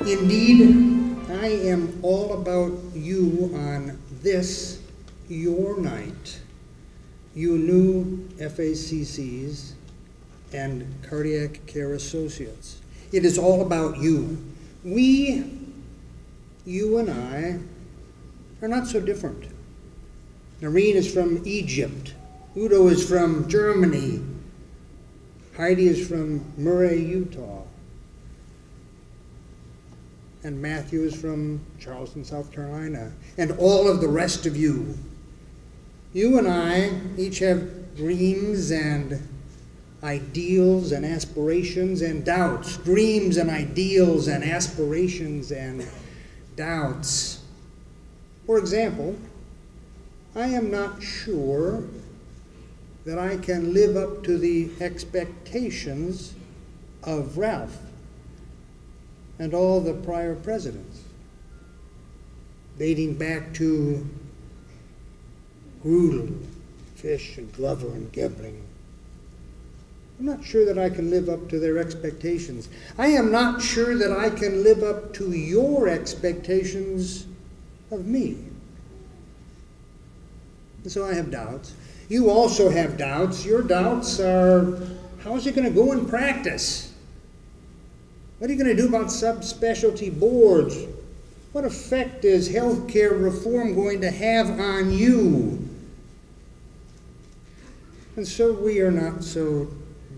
Indeed, I am all about you on this, your night, you new FACCs and cardiac care associates. It is all about you. We, you and I, are not so different. Noreen is from Egypt. Udo is from Germany. Heidi is from Murray, Utah. And Matthew is from Charleston, South Carolina. And all of the rest of you. You and I each have dreams and ideals and aspirations and doubts. Dreams and ideals and aspirations and doubts. For example, I am not sure that I can live up to the expectations of Ralph and all the prior presidents, dating back to Grudel, Fish, and Glover, and Gebling. I'm not sure that I can live up to their expectations. I am not sure that I can live up to your expectations of me. And so I have doubts. You also have doubts. Your doubts are, how's it going to go in practice? What are you going to do about subspecialty boards? What effect is healthcare reform going to have on you? And so we are not so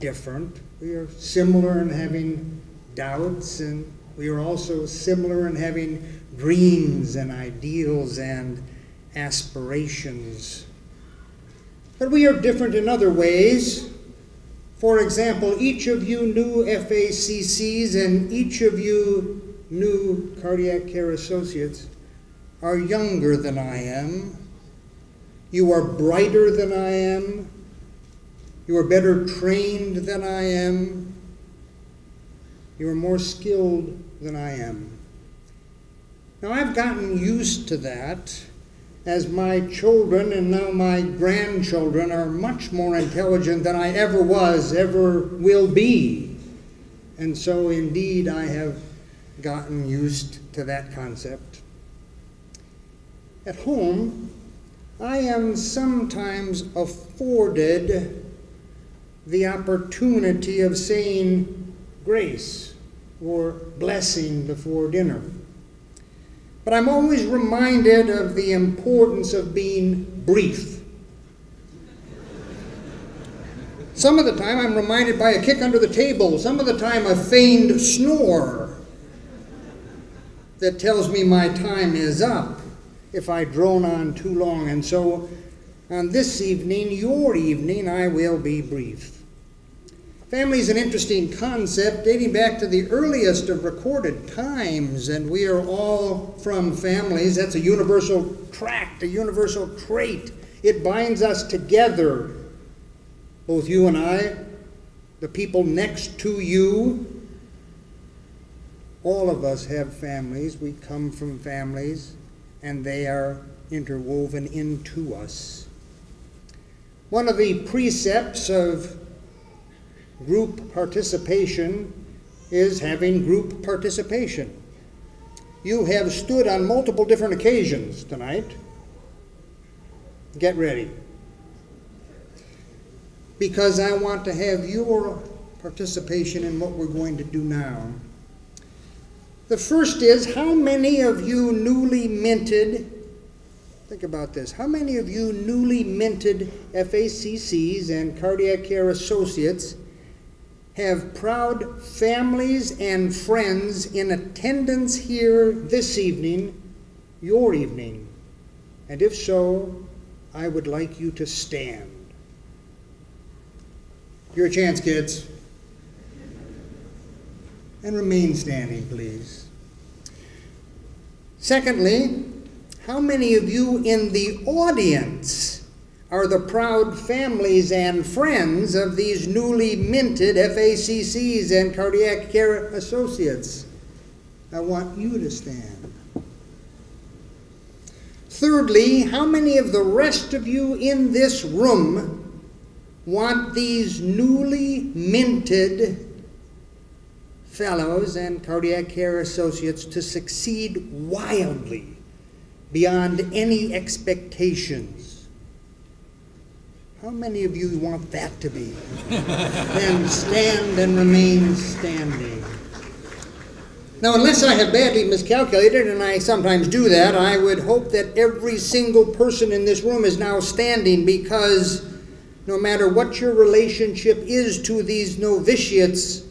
different. We are similar in having doubts, and we are also similar in having dreams and ideals and aspirations. But we are different in other ways. For example, each of you new FACCs and each of you new cardiac care associates are younger than I am. You are brighter than I am. You are better trained than I am. You are more skilled than I am. Now, I've gotten used to that, as my children and now my grandchildren are much more intelligent than I ever was, ever will be. And so, indeed, I have gotten used to that concept. At home, I am sometimes afforded the opportunity of saying grace or blessing before dinner. But I'm always reminded of the importance of being brief. Some of the time I'm reminded by a kick under the table, some of the time a feigned snore that tells me my time is up if I drone on too long. And so on this evening, your evening, I will be brief. Family is an interesting concept dating back to the earliest of recorded times, and we are all from families. That's a universal tract, a universal trait. It binds us together, both you and I, the people next to you. All of us have families. We come from families, and they are interwoven into us. One of the precepts of group participation is having group participation. You have stood on multiple different occasions tonight. Get ready. Because I want to have your participation in what we're going to do now. The first is, how many of you newly minted, think about this, how many of you newly minted FACCs and cardiac care associates have proud families and friends in attendance here this evening, your evening? And if so, I would like you to stand. Your chance, kids. And remain standing, please. Secondly, how many of you in the audience are the proud families and friends of these newly minted FACCs and cardiac care associates? I want you to stand. Thirdly, how many of the rest of you in this room want these newly minted fellows and cardiac care associates to succeed wildly beyond any expectations. How many of you want that to be? Then stand and remain standing. Now, unless I have badly miscalculated, and I sometimes do that, I would hope that every single person in this room is now standing, because no matter what your relationship is to these novitiates,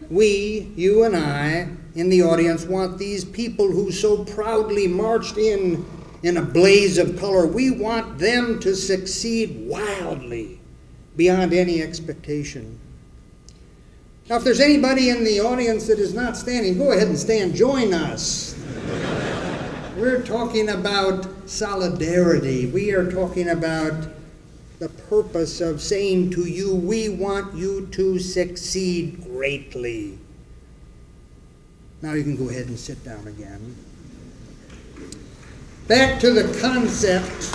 we, you and I, in the audience, want these people who so proudly marched in a blaze of color, we want them to succeed wildly beyond any expectation. Now, if there's anybody in the audience that is not standing, go ahead and stand. Join us. We're talking about solidarity. We are talking about the purpose of saying to you, we want you to succeed greatly. Now you can go ahead and sit down again. Back to the concept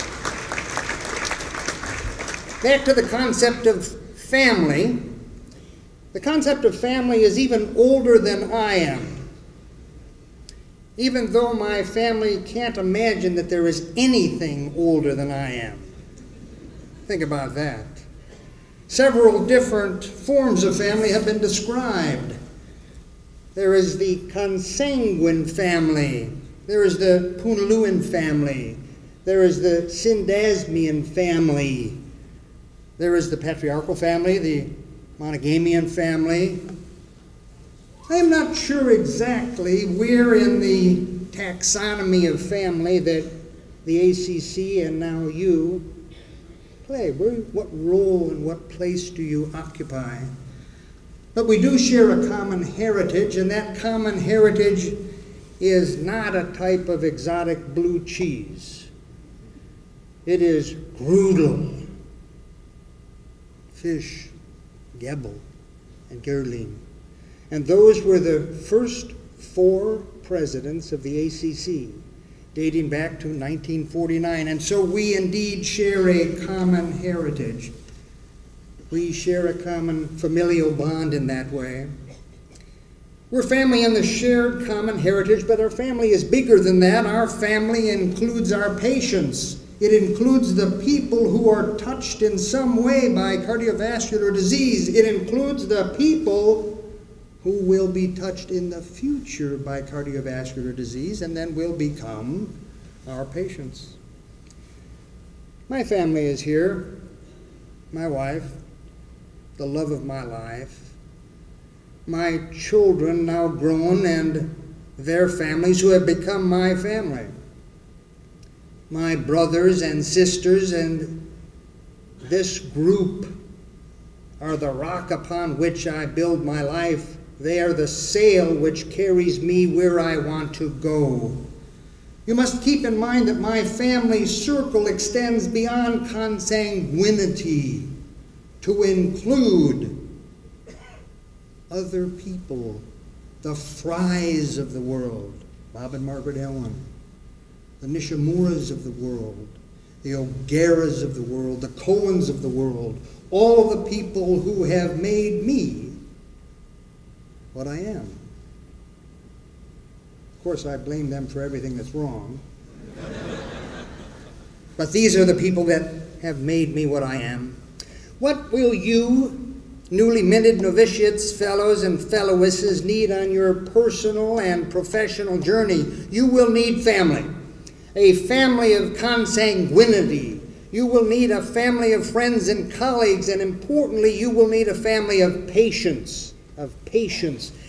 of family. The concept of family is even older than I am. Even though my family can't imagine that there is anything older than I am. Think about that. Several different forms of family have been described. There is the consanguine family. There is the Punaleuan family. There is the Syndasmian family. There is the patriarchal family, the monogamian family. I am not sure exactly where in the taxonomy of family that the ACC and now you play. What role and what place do you occupy? But we do share a common heritage, and that common heritage is not a type of exotic blue cheese. It is Grudel, fish, Gebel, and Gerling. And those were the first 4 presidents of the ACC, dating back to 1949. And so we indeed share a common heritage. We share a common familial bond in that way. We're family in the shared common heritage, but our family is bigger than that. Our family includes our patients. It includes the people who are touched in some way by cardiovascular disease. It includes the people who will be touched in the future by cardiovascular disease and then will become our patients. My family is here. My wife, the love of my life. My children, now grown, and their families who have become my family. My brothers and sisters and this group are the rock upon which I build my life. They are the sail which carries me where I want to go. You must keep in mind that my family circle extends beyond consanguinity to include other people, the Frys of the world, Bob and Margaret Ellen, the Nishimuras of the world, the O'Garas of the world, the Cohens of the world, all the people who have made me what I am. Of course, I blame them for everything that's wrong. But these are the people that have made me what I am. What will you, newly minted novitiates, fellows, and fellowesses, need on your personal and professional journey? You will need family. A family of consanguinity. You will need a family of friends and colleagues, and importantly, you will need a family of patience.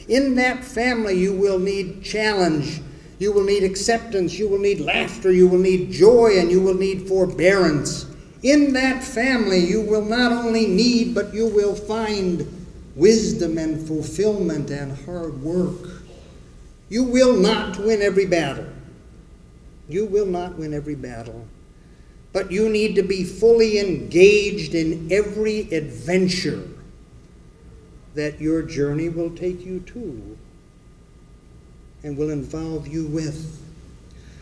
In that family, you will need challenge. You will need acceptance. You will need laughter. You will need joy, and you will need forbearance. In that family, you will not only need, but you will find wisdom and fulfillment and hard work. You will not win every battle. You will not win every battle. But you need to be fully engaged in every adventure that your journey will take you to and will involve you with.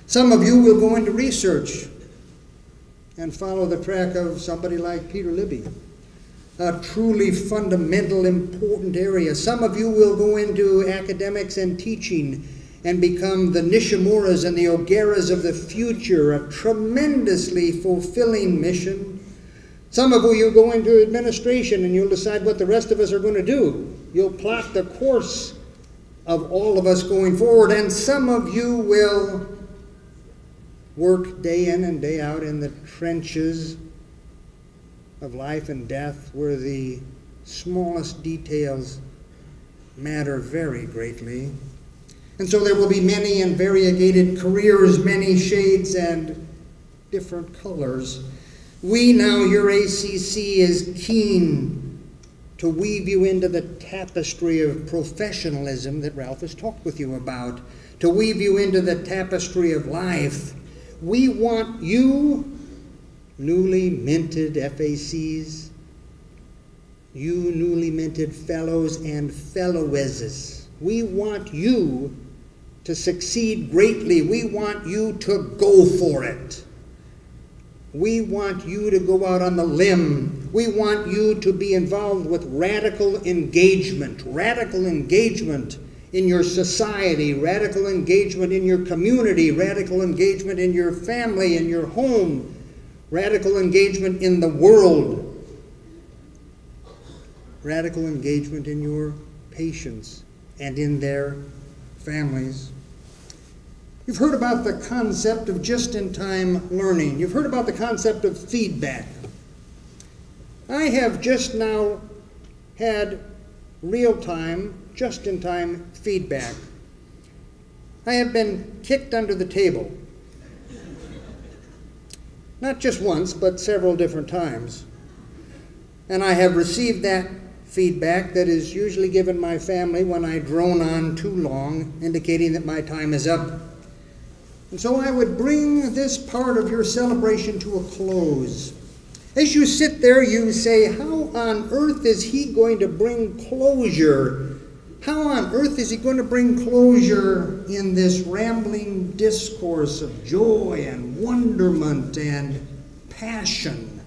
Some of you will go into research and follow the track of somebody like Peter Libby. a truly fundamental, important area. Some of you will go into academics and teaching and become the Nishimuras and the Ogaras of the future, a tremendously fulfilling mission. Some of you go into administration and you'll decide what the rest of us are going to do. You'll plot the course of all of us going forward, and some of you will work day in and day out in the trenches of life and death, where the smallest details matter very greatly. And so there will be many and variegated careers, many shades and different colors. We now, your ACC, is keen to weave you into the tapestry of professionalism that Ralph has talked with you about, to weave you into the tapestry of life. We want you, newly minted FACs, you newly minted fellows and fellowesses, we want you to succeed greatly. We want you to go for it. We want you to go out on the limb. We want you to be involved with radical engagement in your society, radical engagement in your community, radical engagement in your family, in your home, radical engagement in the world, radical engagement in your patients and in their families. You've heard about the concept of just-in-time learning. You've heard about the concept of feedback. I have just now had real-time, just-in-time feedback. I have been kicked under the table. Not just once, but several different times. And I have received that feedback that is usually given my family when I drone on too long, indicating that my time is up. And so I would bring this part of your celebration to a close. As you sit there, you say, how on earth is he going to bring closure? How on earth is he going to bring closure in this rambling discourse of joy and wonderment and passion?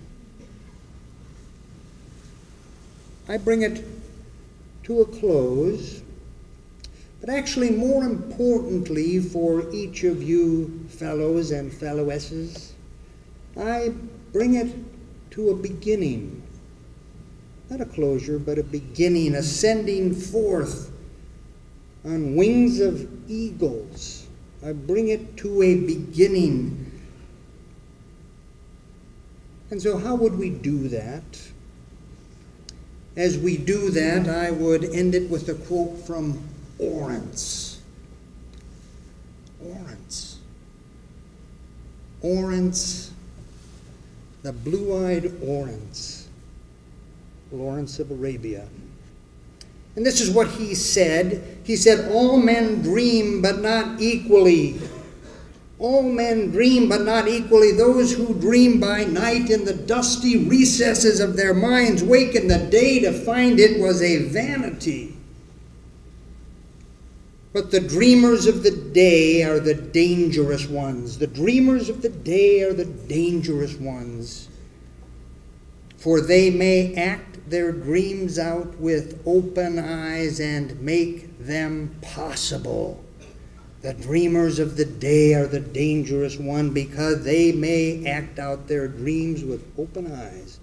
I bring it to a close, but actually more importantly for each of you fellows and fellowesses, I bring it to a beginning. Not a closure, but a beginning, ascending forth on wings of eagles. I bring it to a beginning. And so how would we do that? As we do that, I would end it with a quote from Lawrence. Lawrence, the blue-eyed Lawrence of Arabia. And this is what he said. He said, all men dream, but not equally. All men dream, but not equally. Those who dream by night in the dusty recesses of their minds wake in the day to find it was a vanity. But the dreamers of the day are the dangerous ones. The dreamers of the day are the dangerous ones. For they may act their dreams out with open eyes and make them possible. The dreamers of the day are the dangerous one because they may act out their dreams with open eyes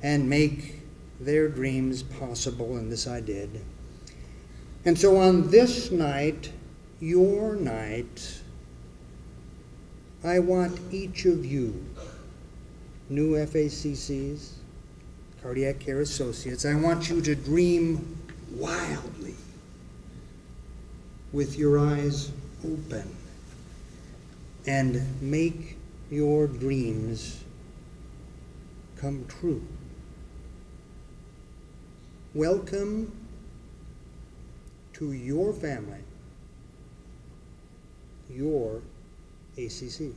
and make their dreams possible, and this I did. And so on this night, your night, I want each of you, new FACCs, cardiac care associates, I want you to dream wildly with your eyes open and make your dreams come true. Welcome to your family, your ACC.